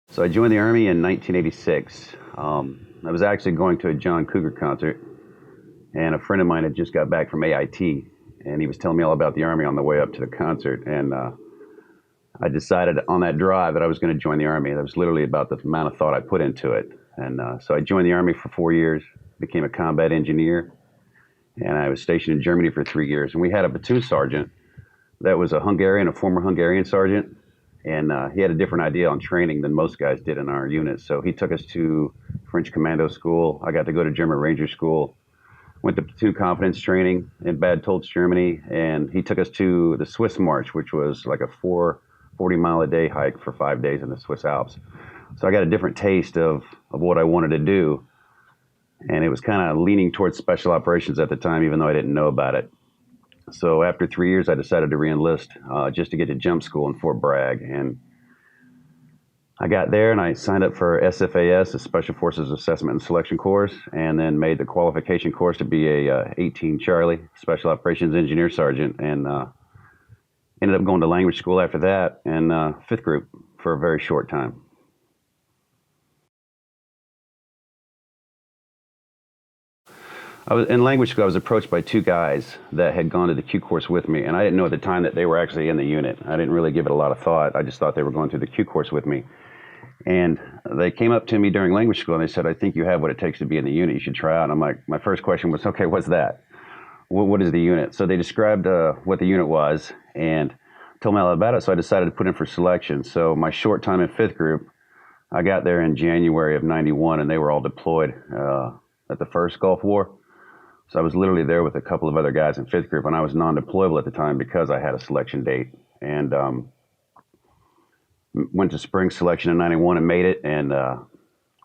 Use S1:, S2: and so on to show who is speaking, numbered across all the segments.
S1: So I joined the Army in 1986. I was actually going to a John Cougar concert, and a friend of mine had just got back from AIT, and he was telling me all about the Army on the way up to the concert. And I decided on that drive that I was going to join the Army. That was literally about the amount of thought I put into it. And so I joined the Army for 4 years, became a combat engineer, and I was stationed in Germany for 3 years. And we had a platoon sergeant that was a former Hungarian sergeant. And he had a different idea on training than most guys did in our unit. So he took us to French commando school. I got to go to German Ranger school. Went to platoon confidence training in Bad Tolz, Germany. And he took us to the Swiss March, which was like a 40-mile-a-day hike for 5 days in the Swiss Alps. So I got a different taste of what I wanted to do. And it was kind of leaning towards special operations at the time, even though I didn't know about it. So after 3 years, I decided to re-enlist just to get to jump school in Fort Bragg. And I got there and I signed up for SFAS, the Special Forces Assessment and Selection Course, and then made the qualification course to be a 18 Charlie Special Operations Engineer Sergeant, and ended up going to language school after that, and 5th group for a very short time. In language school, I was approached by 2 guys that had gone to the Q course with me, and I didn't know at the time that they were actually in the unit. I didn't really give it a lot of thought. I just thought they were going through the Q course with me. And they came up to me during language school, and they said, "I think you have what it takes to be in the unit. You should try out." And I'm like, my first question was, "Okay, what's that? What is the unit?" So they described what the unit was and told me all about it, so I decided to put in for selection. So my short time in 5th group, I got there in January of 91, and they were all deployed at the first Gulf War. So I was literally there with a couple of other guys in 5th group, and I was non-deployable at the time because I had a selection date. And went to spring selection in 91 and made it, and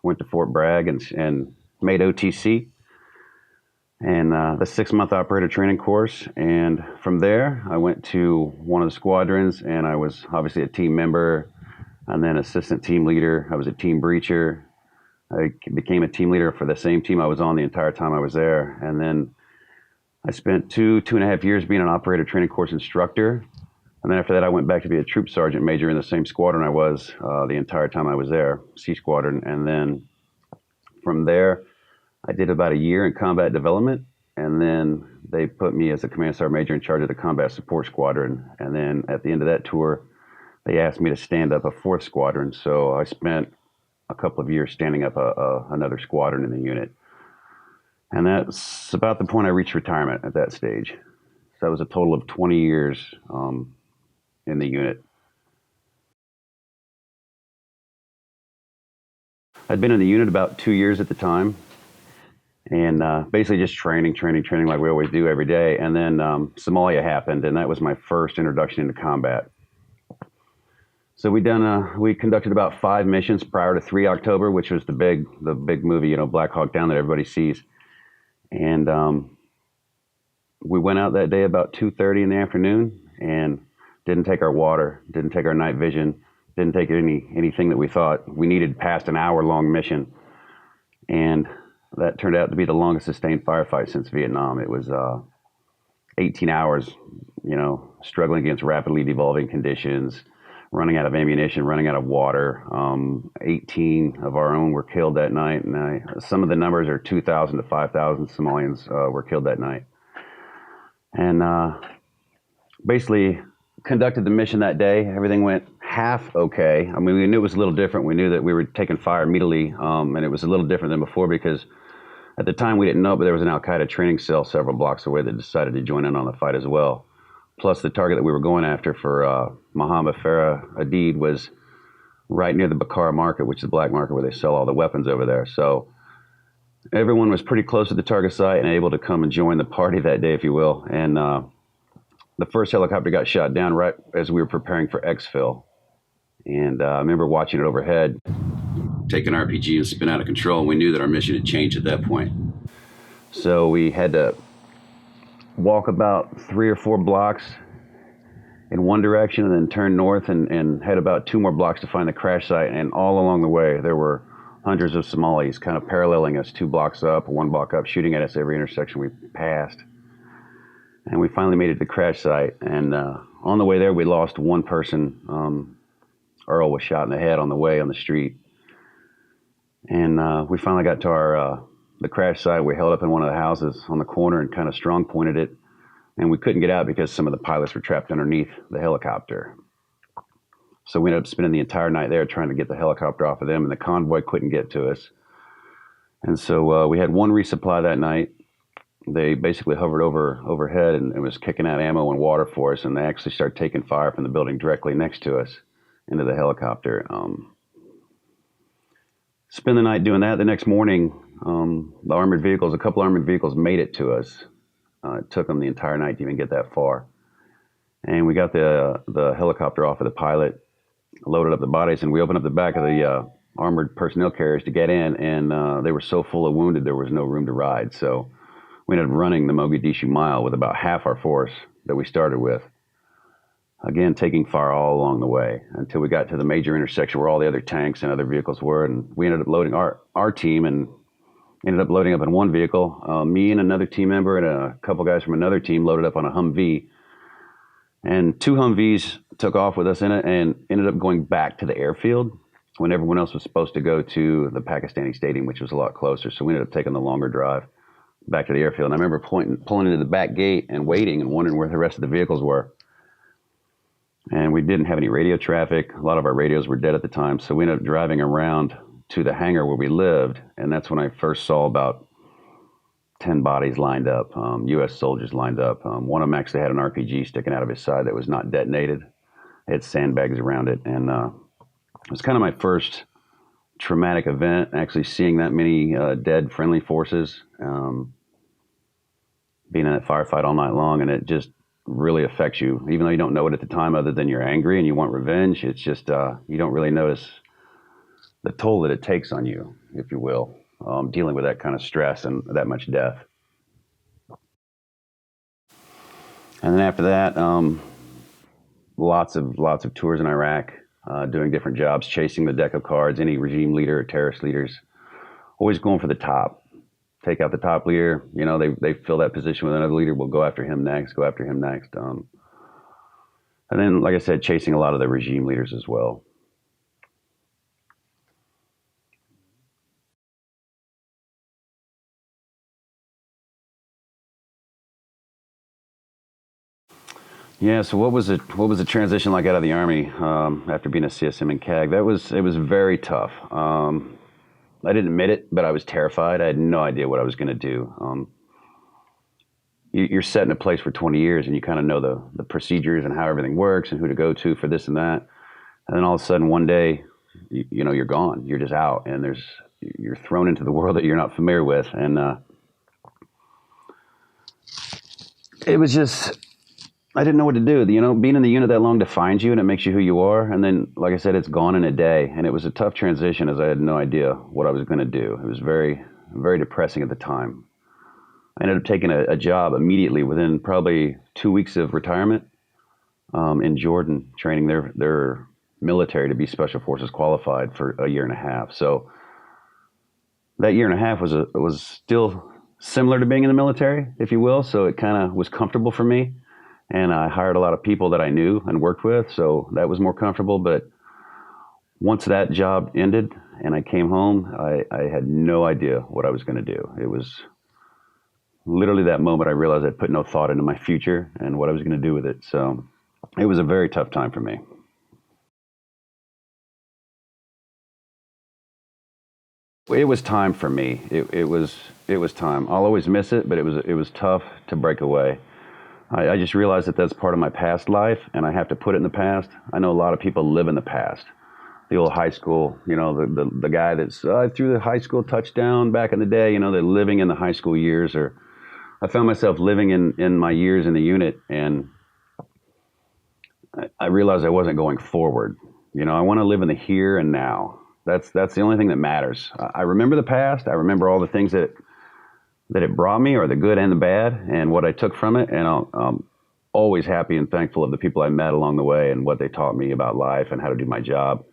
S1: went to Fort Bragg and made OTC and the 6-month operator training course. And from there, I went to one of the squadrons, and I was obviously a team member and then assistant team leader. I was a team breacher. I became a team leader for the same team I was on the entire time I was there. And then I spent 2.5 years being an operator training course instructor. And then after that, I went back to be a troop sergeant major in the same squadron I was the entire time I was there, C Squadron. And then from there, I did about a year in combat development. And then they put me as a command sergeant major in charge of the combat support squadron. And then at the end of that tour, they asked me to stand up a 4th squadron. So I spent a couple of years standing up another squadron in the unit. And that's about the point I reached retirement at that stage. So that was a total of 20 years in the unit. I'd been in the unit about 2 years at the time, and basically just training like we always do every day. And then Somalia happened, and that was my first introduction into combat. So we conducted about 5 missions prior to 3 October, which was the big movie, Black Hawk Down that everybody sees. And we went out that day about 2:30 in the afternoon and didn't take our water, didn't take our night vision, didn't take anything that we thought we needed past an hour-long mission. And that turned out to be the longest sustained firefight since Vietnam. It was 18 hours, struggling against rapidly devolving conditions, running out of ammunition, running out of water. 18 of our own were killed that night. And some of the numbers are 2,000 to 5,000 Somalians were killed that night. And basically conducted the mission that day. Everything went half okay. I mean, we knew it was a little different. We knew that we were taking fire immediately, and it was a little different than before because at the time we didn't know, but there was an Al-Qaeda training cell several blocks away that decided to join in on the fight as well. Plus, the target that we were going after for Mohammed Farah Adid was right near the Bakara market, which is the black market where they sell all the weapons over there. So everyone was pretty close to the target site and able to come and join the party that day, if you will. And the first helicopter got shot down right as we were preparing for exfil. And I remember watching it overhead, take an RPG and spin out of control. And we knew that our mission had changed at that point. So we had to walk about 3 or 4 blocks in one direction and then turn north and head about 2 more blocks to find the crash site. And all along the way, there were hundreds of Somalis kind of paralleling us 2 blocks up, 1 block up, shooting at us every intersection we passed. And we finally made it to the crash site. And on the way there, we lost 1 person Earl was shot in the head on the way on the street. And we finally got to the crash site. We held up in one of the houses on the corner and kind of strong pointed it. And we couldn't get out because some of the pilots were trapped underneath the helicopter. So we ended up spending the entire night there trying to get the helicopter off of them, and the convoy couldn't get to us. And so we had one resupply that night. They basically hovered overhead and was kicking out ammo and water for us, and they actually started taking fire from the building directly next to us into the helicopter. Spend the night doing that. The next morning, the armored vehicles, a couple armored vehicles made it to us. It took them the entire night to even get that far. And we got the helicopter off of the pilot, loaded up the bodies, and we opened up the back of the armored personnel carriers to get in, and they were so full of wounded there was no room to ride. So we ended up running the Mogadishu Mile with about half our force that we started with. Again, taking fire all along the way until we got to the major intersection where all the other tanks and other vehicles were, and we ended up loading our team and ended up loading up in one vehicle. Me and another team member and a couple guys from another team loaded up on a Humvee. And two Humvees took off with us in it and ended up going back to the airfield when everyone else was supposed to go to the Pakistani stadium, which was a lot closer. So we ended up taking the longer drive back to the airfield. And I remember pulling into the back gate and waiting and wondering where the rest of the vehicles were. And we didn't have any radio traffic. A lot of our radios were dead at the time. So we ended up driving around to the hangar where we lived. And that's when I first saw about 10 bodies lined up, U.S. soldiers lined up. One of them actually had an RPG sticking out of his side that was not detonated. It had sandbags around it. And it was kind of my first traumatic event, actually seeing that many dead friendly forces, being in that firefight all night long. And it just really affects you, even though you don't know it at the time other than you're angry and you want revenge. It's just, you don't really notice the toll that it takes on you, if you will. Dealing with that kind of stress and that much death. And then after that, lots of tours in Iraq, doing different jobs, chasing the deck of cards, any regime leader or terrorist leaders, always going for the top. Take out the top leader, you know, they fill that position with another leader, we'll go after him next. And then, like I said, chasing a lot of the regime leaders as well. Yeah. So what was the transition like out of the Army after being a CSM in CAG? It was very tough. I didn't admit it, but I was terrified. I had no idea what I was going to do. You're set in a place for 20 years, and you kind of know the procedures and how everything works and who to go to for this and that. And then all of a sudden, one day, you know, you're gone. You're just out, and you're thrown into the world that you're not familiar with, and it was just. I didn't know what to do. You know, being in the unit that long defines you, and it makes you who you are. And then, like I said, it's gone in a day. And it was a tough transition as I had no idea what I was going to do. It was very, very depressing at the time. I ended up taking a job immediately within probably 2 weeks of retirement in Jordan, training their military to be Special Forces qualified for a year and a half. So that year and a half was still similar to being in the military, if you will. So it kind of was comfortable for me. And I hired a lot of people that I knew and worked with, so that was more comfortable. But once that job ended and I came home, I had no idea what I was going to do. It was literally that moment I realized I'd put no thought into my future and what I was going to do with it. So it was a very tough time for me. It was time for me. It was time. I'll always miss it, but it was tough to break away. I just realized that that's part of my past life, and I have to put it in the past. I know a lot of people live in the past. The old high school, you know, the guy that's I threw the high school touchdown back in the day. You know, they're living in the high school years. Or I found myself living in my years in the unit, and I realized I wasn't going forward. You know, I want to live in the here and now. That's the only thing that matters. I remember the past. I remember all the things that it brought me, or the good and the bad, and what I took from it. And I'm always happy and thankful of the people I met along the way and what they taught me about life and how to do my job.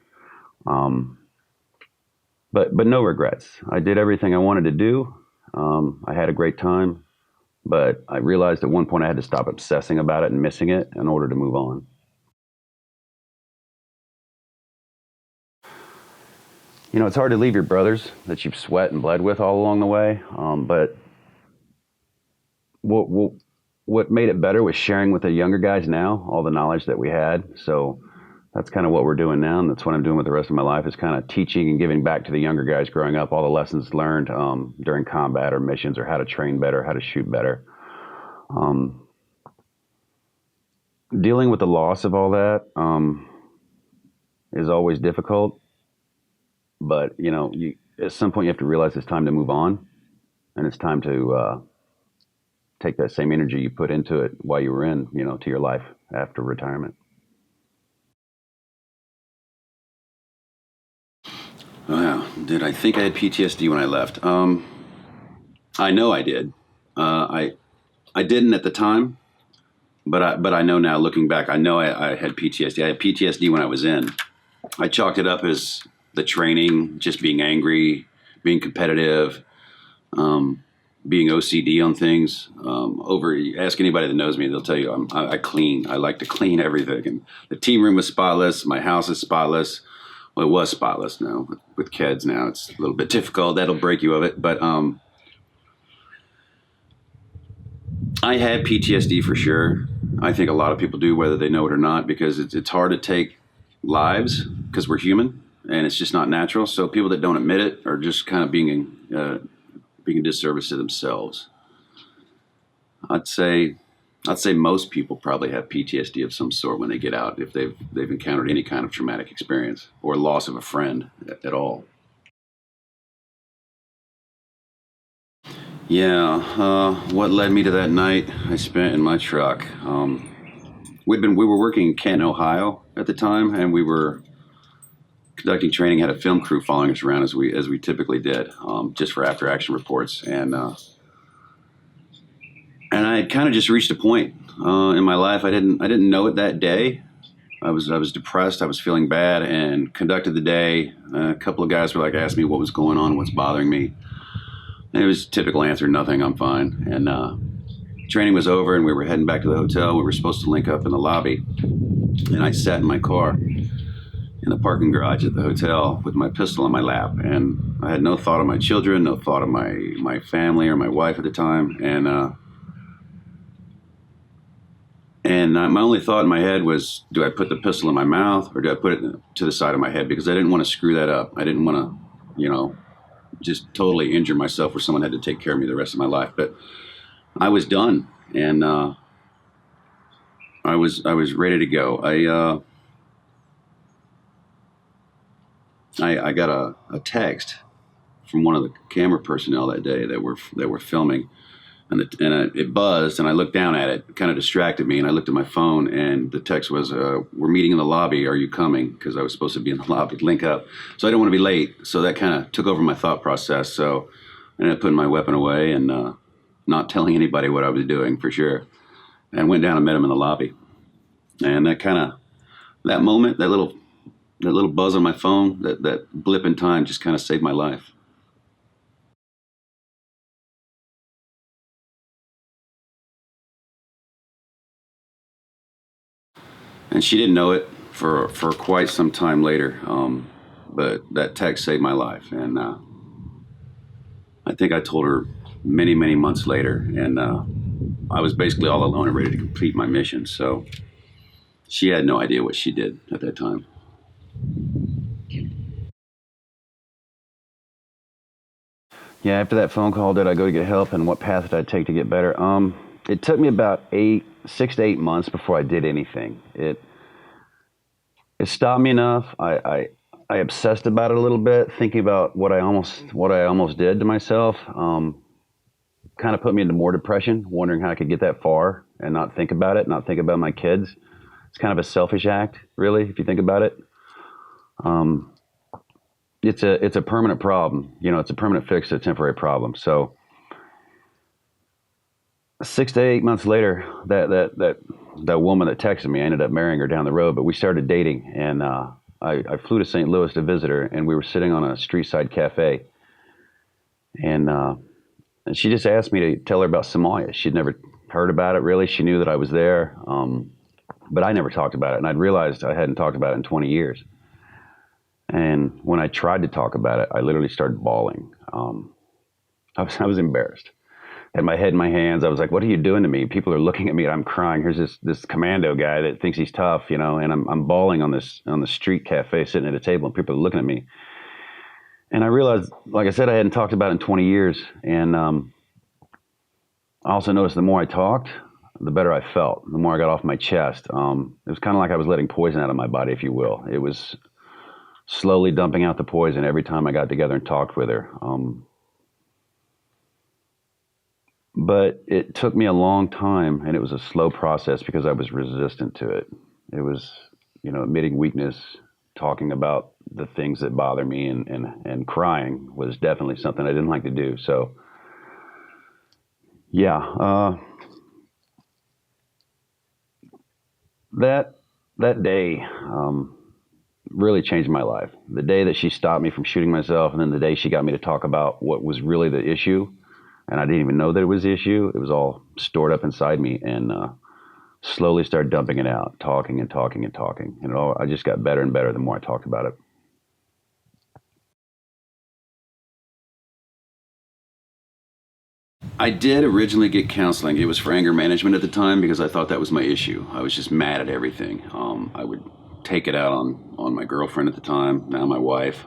S1: But no regrets. I did everything I wanted to do. I had a great time, but I realized at one point I had to stop obsessing about it and missing it in order to move on. You know, it's hard to leave your brothers that you've sweat and bled with all along the way. But what, what what made it better was sharing with the younger guys now all the knowledge that we had. So that's kind of what we're doing now, and that's what I'm doing with the rest of my life, is kind of teaching and giving back to the younger guys growing up, all the lessons learned during combat or missions, or how to train better, how to shoot better. Um, Dealing with the loss of all that is always difficult, but you know, at some point you have to realize it's time to move on, and it's time to take that same energy you put into it while you were in, you know, to your life after retirement. Wow, did I think I had PTSD when I left? I know I did. I didn't at the time, but I know now, looking back, I know I had PTSD. I had PTSD when I was in. I chalked it up as the training, just being angry, being competitive, being OCD on things. Ask anybody that knows me, they'll tell you I clean. I like to clean everything. And the team room was spotless. My house is spotless. Well, it was spotless now. With kids now, it's a little bit difficult. That'll break you of it. But I had PTSD for sure. I think a lot of people do, whether they know it or not, because it's hard to take lives because we're human and it's just not natural. So people that don't admit it are just kind of being a disservice to themselves. I'd say most people probably have PTSD of some sort when they get out, if they've encountered any kind of traumatic experience or loss of a friend at all. Yeah, what led me to that night I spent in my truck. We were working in Canton, Ohio at the time, and we were conducting training. Had a film crew following us around as we typically did, just for after action reports. And I had kind of just reached a point in my life. I didn't know it that day. I was depressed. I was feeling bad, and conducted the day. A couple of guys were like, asked me what was going on, what's bothering me. And it was a typical answer, nothing, I'm fine. And training was over, and we were heading back to the hotel. We were supposed to link up in the lobby. And I sat in my car in the parking garage at the hotel with my pistol in my lap. And I had no thought of my children, no thought of my family or my wife at the time. And my only thought in my head was, do I put the pistol in my mouth or do I put it to the side of my head? Because I didn't want to screw that up. I didn't want to, just totally injure myself where someone had to take care of me the rest of my life. But I was done, and I was ready to go. I got a text from one of the camera personnel that day that were filming, and it buzzed, and I looked down at it. It kind of distracted me, and I looked at my phone, and the text was, "We're meeting in the lobby. Are you coming?" Because I was supposed to be in the lobby to link up. So I didn't want to be late. So that kind of took over my thought process. So I ended up putting my weapon away and not telling anybody what I was doing for sure, and went down and met him in the lobby. And that moment, that little buzz on my phone, that blip in time, just kind of saved my life. And she didn't know it for quite some time later, but that text saved my life. And I think I told her many, many months later, and I was basically all alone and ready to complete my mission. So she had no idea what she did at that time. Yeah, after that phone call, did I go to get help, and what path did I take to get better? It took me about 6 to 8 months before I did anything. It stopped me enough. I obsessed about it a little bit, thinking about what I almost did to myself. Kind of put me into more depression, wondering how I could get that far and not think about it, not think about my kids. It's kind of a selfish act, really, if you think about it. It's a permanent problem. It's a permanent fix to a temporary problem. So 6 to 8 months later, that woman that texted me, I ended up marrying her down the road, but we started dating, and I flew to St. Louis to visit her, and we were sitting on a street side cafe, and she just asked me to tell her about Somalia. She'd never heard about it, really. She knew that I was there, but I never talked about it, and I'd realized I hadn't talked about it in 20 years. And when I tried to talk about it, I literally started bawling. I was embarrassed. I had my head in my hands. I was like, "What are you doing to me?" People are looking at me, and I'm crying. Here's this commando guy that thinks he's tough, you know, and I'm bawling on the street cafe, sitting at a table, and people are looking at me. And I realized, like I said, I hadn't talked about it in 20 years, and I also noticed the more I talked, the better I felt. The more I got off my chest. It was kind of like I was letting poison out of my body, if you will. It was slowly dumping out the poison every time I got together and talked with her. But it took me a long time, and it was a slow process because I was resistant to it. It was, you know, admitting weakness, talking about the things that bother me, and crying was definitely something I didn't like to do. So, yeah, that day really changed my life. The day that she stopped me from shooting myself, and then the day she got me to talk about what was really the issue, and I didn't even know that it was the issue. It was all stored up inside me, and slowly started dumping it out, talking and talking and talking. And I just got better and better the more I talked about it. I did originally get counseling. It was for anger management at the time because I thought that was my issue. I was just mad at everything. I would take it out on my girlfriend at the time, now my wife,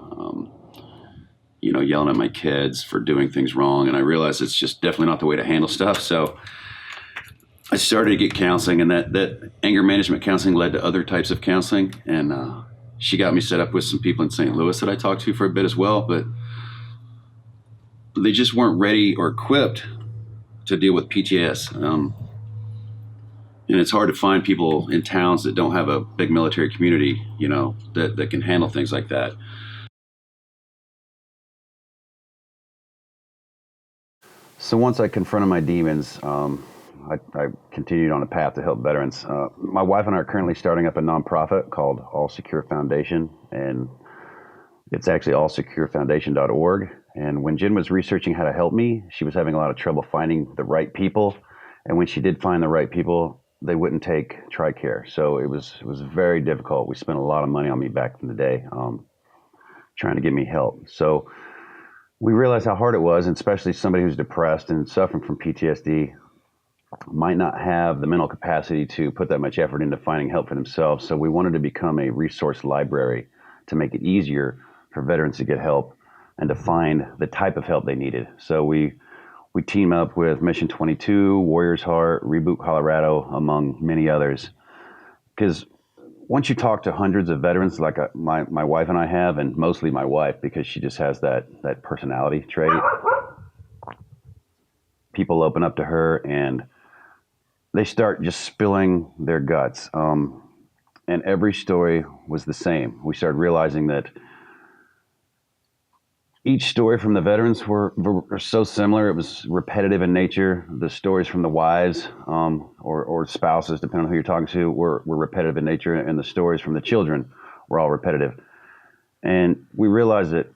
S1: you know, yelling at my kids for doing things wrong. And I realized it's just definitely not the way to handle stuff. So I started to get counseling, and that anger management counseling led to other types of counseling. And she got me set up with some people in St. Louis that I talked to for a bit as well, but they just weren't ready or equipped to deal with PTS. And it's hard to find people in towns that don't have a big military community, you know, that can handle things like that. So once I confronted my demons, I continued on a path to help veterans. My wife and I are currently starting up a nonprofit called All Secure Foundation, and it's actually allsecurefoundation.org. And when Jen was researching how to help me, she was having a lot of trouble finding the right people. And when she did find the right people, they wouldn't take TRICARE. So it was very difficult. We spent a lot of money on me back in the day, trying to get me help. So we realized how hard it was, and especially somebody who's depressed and suffering from PTSD might not have the mental capacity to put that much effort into finding help for themselves. So we wanted to become a resource library to make it easier for veterans to get help and to find the type of help they needed. So we team up with Mission 22, Warriors Heart, Reboot Colorado, among many others. Because once you talk to hundreds of veterans, like my wife and I have, and mostly my wife, because she just has that personality trait, people open up to her and they start just spilling their guts. And every story was the same. We started realizing that each story from the veterans were so similar. It was repetitive in nature. The stories from the wives or spouses, depending on who you're talking to, were repetitive in nature, and the stories from the children were all repetitive. And we realized that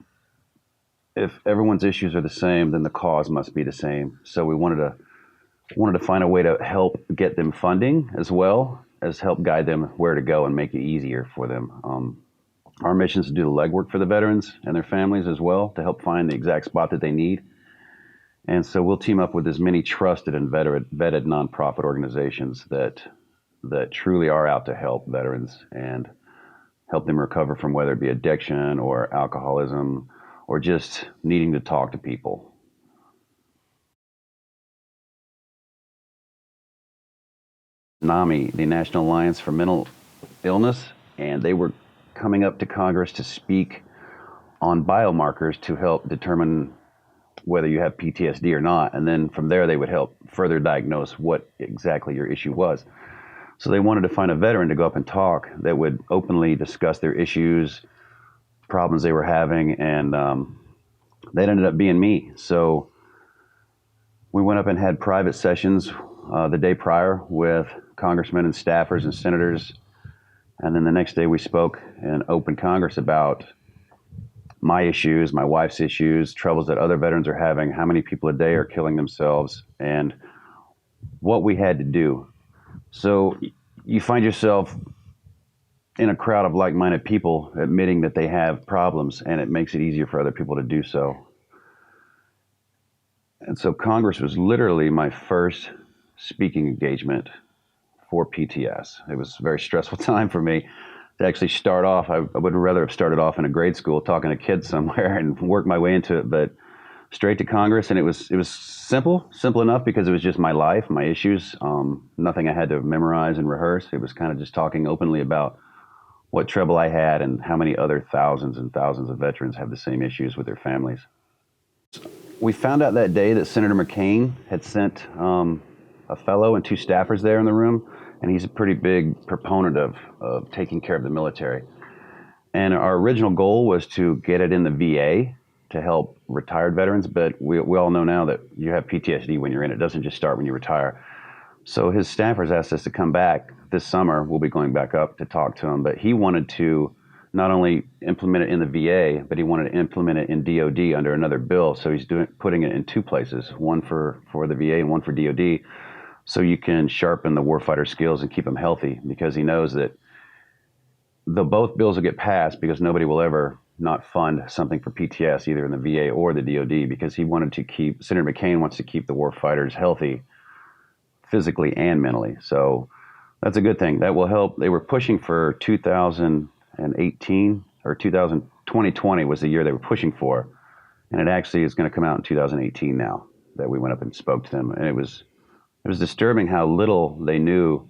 S1: if everyone's issues are the same, then the cause must be the same. So we wanted to find a way to help get them funding as well as help guide them where to go and make it easier for them. Our mission is to do the legwork for the veterans and their families as well to help find the exact spot that they need. And so we'll team up with as many trusted and vetted nonprofit organizations that truly are out to help veterans and help them recover from whether it be addiction or alcoholism or just needing to talk to people. NAMI, the National Alliance for Mental Illness, and they were coming up to Congress to speak on biomarkers to help determine whether you have PTSD or not. And then from there, they would help further diagnose what exactly your issue was. So they wanted to find a veteran to go up and talk that would openly discuss their issues, problems they were having, and that ended up being me. So we went up and had private sessions the day prior with congressmen and staffers and senators. And then the next day we spoke in open Congress about my issues, my wife's issues, troubles that other veterans are having, how many people a day are killing themselves, and what we had to do. So you find yourself in a crowd of like-minded people admitting that they have problems, and it makes it easier for other people to do so. And so Congress was literally my first speaking engagement for PTS. It was a very stressful time for me to actually start off. I would rather have started off in a grade school talking to kids somewhere and worked my way into it, but straight to Congress. And it was simple enough because it was just my life, my issues, nothing I had to memorize and rehearse. It was kind of just talking openly about what trouble I had and how many other thousands and thousands of veterans have the same issues with their families. We found out that day that Senator McCain had sent a fellow and 2 staffers there in the room, and he's a pretty big proponent of taking care of the military. And our original goal was to get it in the VA to help retired veterans, but we all know now that you have PTSD when you're in it. It doesn't just start when you retire. So his staffers asked us to come back this summer. We'll be going back up to talk to him, but he wanted to not only implement it in the VA, but he wanted to implement it in DOD under another bill. So he's putting it in 2 places, one for the VA and one for DOD, so you can sharpen the warfighter skills and keep them healthy, because he knows that both bills will get passed because nobody will ever not fund something for PTS, either in the VA or the DOD, because Senator McCain wants to keep the warfighters healthy physically and mentally. So that's a good thing. That will help. They were pushing for 2018 or 2020 was the year they were pushing for. And it actually is going to come out in 2018 now that we went up and spoke to them. And it was disturbing how little they knew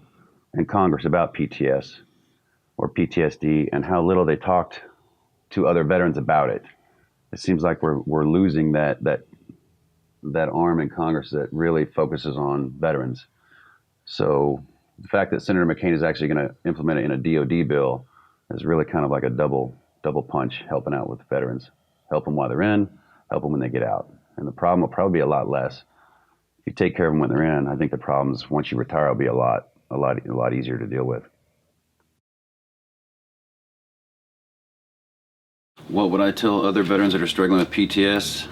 S1: in Congress about PTS or PTSD, and how little they talked to other veterans about it. It seems like we're losing that arm in Congress that really focuses on veterans. So the fact that Senator McCain is actually going to implement it in a DOD bill is really kind of like a double punch, helping out with veterans. Help them while they're in, help them when they get out. And the problem will probably be a lot less. If you take care of them when they're in, I think the problems once you retire will be a lot easier to deal with. What would I tell other veterans that are struggling with PTS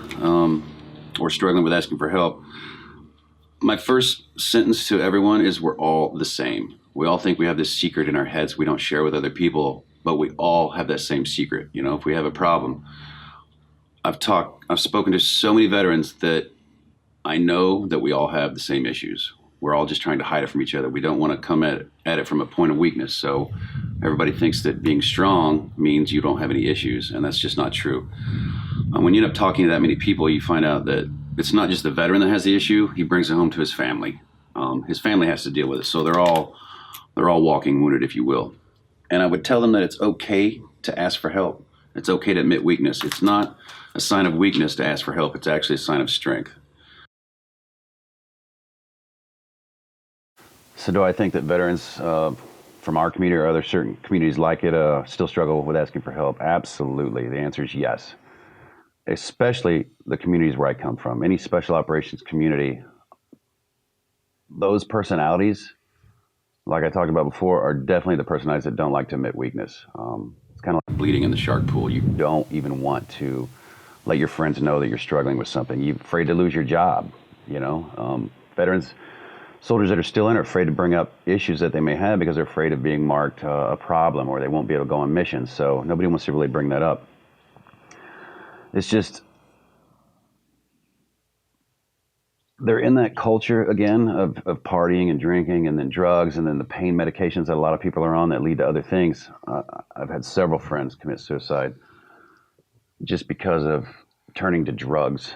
S1: or struggling with asking for help? My first sentence to everyone is we're all the same. We all think we have this secret in our heads we don't share with other people, but we all have that same secret. You know, if we have a problem, I've spoken to so many veterans that I know that we all have the same issues. We're all just trying to hide it from each other. We don't want to come at it from a point of weakness. So everybody thinks that being strong means you don't have any issues, and that's just not true. When you end up talking to that many people, you find out that it's not just the veteran that has the issue. He brings it home to his family. His family has to deal with it. So they're all walking wounded, if you will. And I would tell them that it's okay to ask for help. It's okay to admit weakness. It's not a sign of weakness to ask for help. It's actually a sign of strength. So do I think that veterans from our community or other certain communities like it still struggle with asking for help? Absolutely. The answer is yes. Especially the communities where I come from. Any special operations community, those personalities, like I talked about before, are definitely the personalities that don't like to admit weakness. It's kind of like bleeding in the shark pool. You don't even want to let your friends know that you're struggling with something. You're afraid to lose your job, you know. Soldiers that are still in are afraid to bring up issues that they may have because they're afraid of being marked a problem, or they won't be able to go on missions. So nobody wants to really bring that up. It's just, they're in that culture again of partying and drinking and then drugs and then the pain medications that a lot of people are on that lead to other things. I've had several friends commit suicide just because of turning to drugs,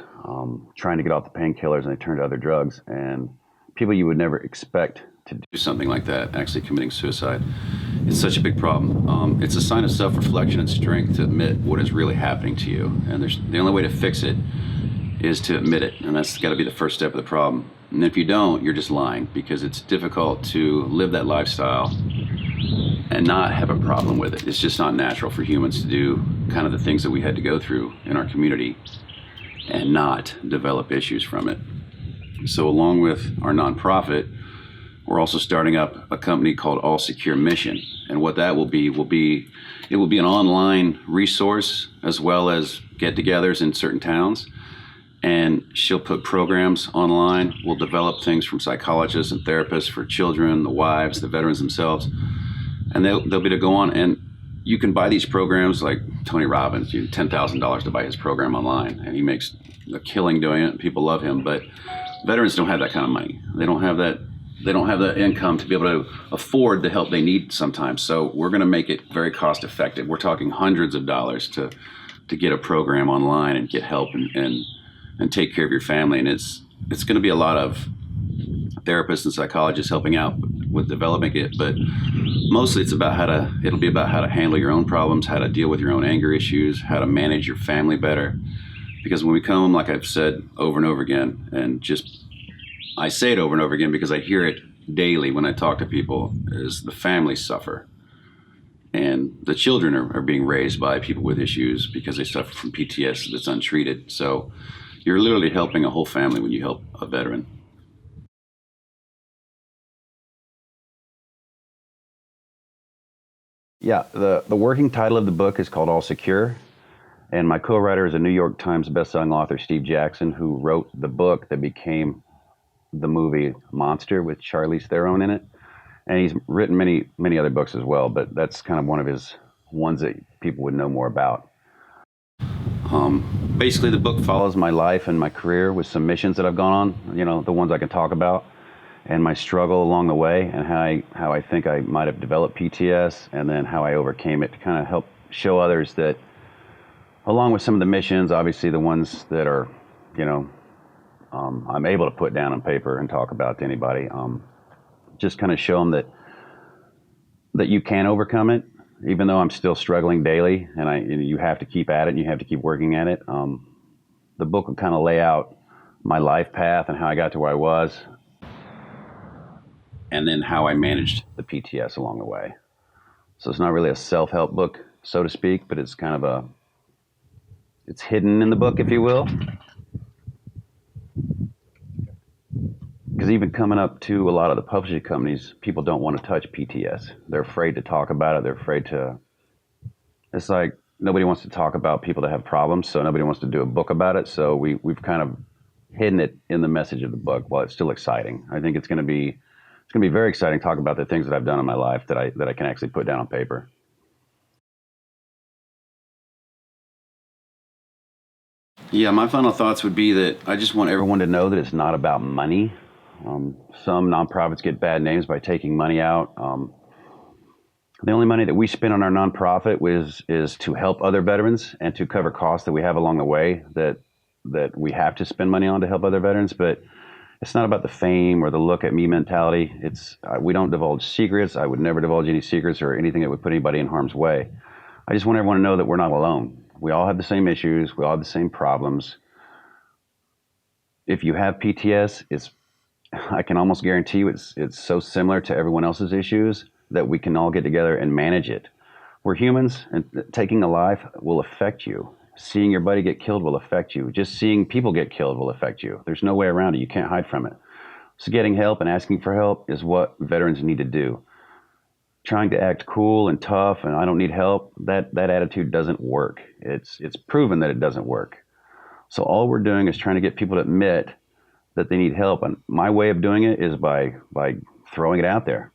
S1: trying to get off the painkillers, and they turn to other drugs. And people you would never expect to do something like that, actually committing suicide. It's such a big problem. It's a sign of self-reflection and strength to admit what is really happening to you. And the only way to fix it is to admit it. And that's got to be the first step of the problem. And if you don't, you're just lying, because it's difficult to live that lifestyle and not have a problem with it. It's just not natural for humans to do kind of the things that we had to go through in our community and not develop issues from it. So along with our nonprofit, we're also starting up a company called All Secure Mission. And what that will be it will be an online resource as well as get-togethers in certain towns. And she'll put programs online. We'll develop things from psychologists and therapists for children, the wives, the veterans themselves. and they'll be able to go on, and you can buy these programs like Tony Robbins, $10,000 to buy his program online, and he makes a killing doing it. People love him, but veterans don't have that kind of money. They don't have that. They don't have the income to be able to afford the help they need sometimes. So we're going to make it very cost effective. We're talking hundreds of dollars to get a program online and get help and take care of your family. And it's going to be a lot of therapists and psychologists helping out with developing it, but mostly it'll be about how to handle your own problems, how to deal with your own anger issues, how to manage your family better. Because when we come, like I've said over and over again, and I say it over and over again because I hear it daily when I talk to people, is the families suffer. And the children are being raised by people with issues because they suffer from PTSD that's untreated. So you're literally helping a whole family when you help a veteran. Yeah, the working title of the book is called All Secure, and my co-writer is a New York Times bestselling author, Steve Jackson, who wrote the book that became the movie Monster with Charlize Theron in it. And he's written many other books as well, but that's kind of one of his ones that people would know more about. Basically, the book follows my life and my career with some missions that I've gone on, the ones I can talk about, and my struggle along the way, and how I think I might have developed PTS, and then how I overcame it to kind of help show others that, along with some of the missions, obviously the ones that are, I'm able to put down on paper and talk about to anybody, just kind of show them that you can overcome it, even though I'm still struggling daily, and you have to keep at it, and you have to keep working at it. The book will kind of lay out my life path and how I got to where I was, and then how I managed the PTS along the way. So it's not really a self-help book, so to speak, but it's kind of it's hidden in the book, if you will. Because even coming up to a lot of the publishing companies, people don't want to touch PTS. They're afraid to talk about it. They're afraid to, it's like nobody wants to talk about people that have problems, so nobody wants to do a book about it. So we've kind of hidden it in the message of the book while it's still exciting. I think it's going to be very exciting to talk about the things that I've done in my life that I can actually put down on paper. Yeah, my final thoughts would be that I just want everyone to know that it's not about money. Some nonprofits get bad names by taking money out. The only money that we spend on our nonprofit is to help other veterans and to cover costs that we have along the way that we have to spend money on to help other veterans. But it's not about the fame or the look at me mentality. We don't divulge secrets. I would never divulge any secrets or anything that would put anybody in harm's way. I just want everyone to know that we're not alone. We all have the same issues. We all have the same problems. If you have PTS, I can almost guarantee you it's so similar to everyone else's issues that we can all get together and manage it. We're humans, and taking a life will affect you. Seeing your buddy get killed will affect you. Just seeing people get killed will affect you. There's no way around it. You can't hide from it. So getting help and asking for help is what veterans need to do. Trying to act cool and tough and I don't need help, that attitude doesn't work. It's proven that it doesn't work. So all we're doing is trying to get people to admit that they need help. And my way of doing it is by throwing it out there.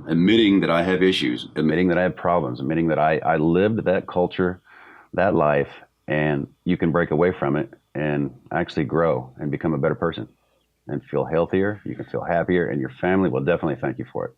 S1: Admitting that I have issues, admitting that I have problems, admitting that I lived that culture, that life, and you can break away from it and actually grow and become a better person and feel healthier. You can feel happier, and your family will definitely thank you for it.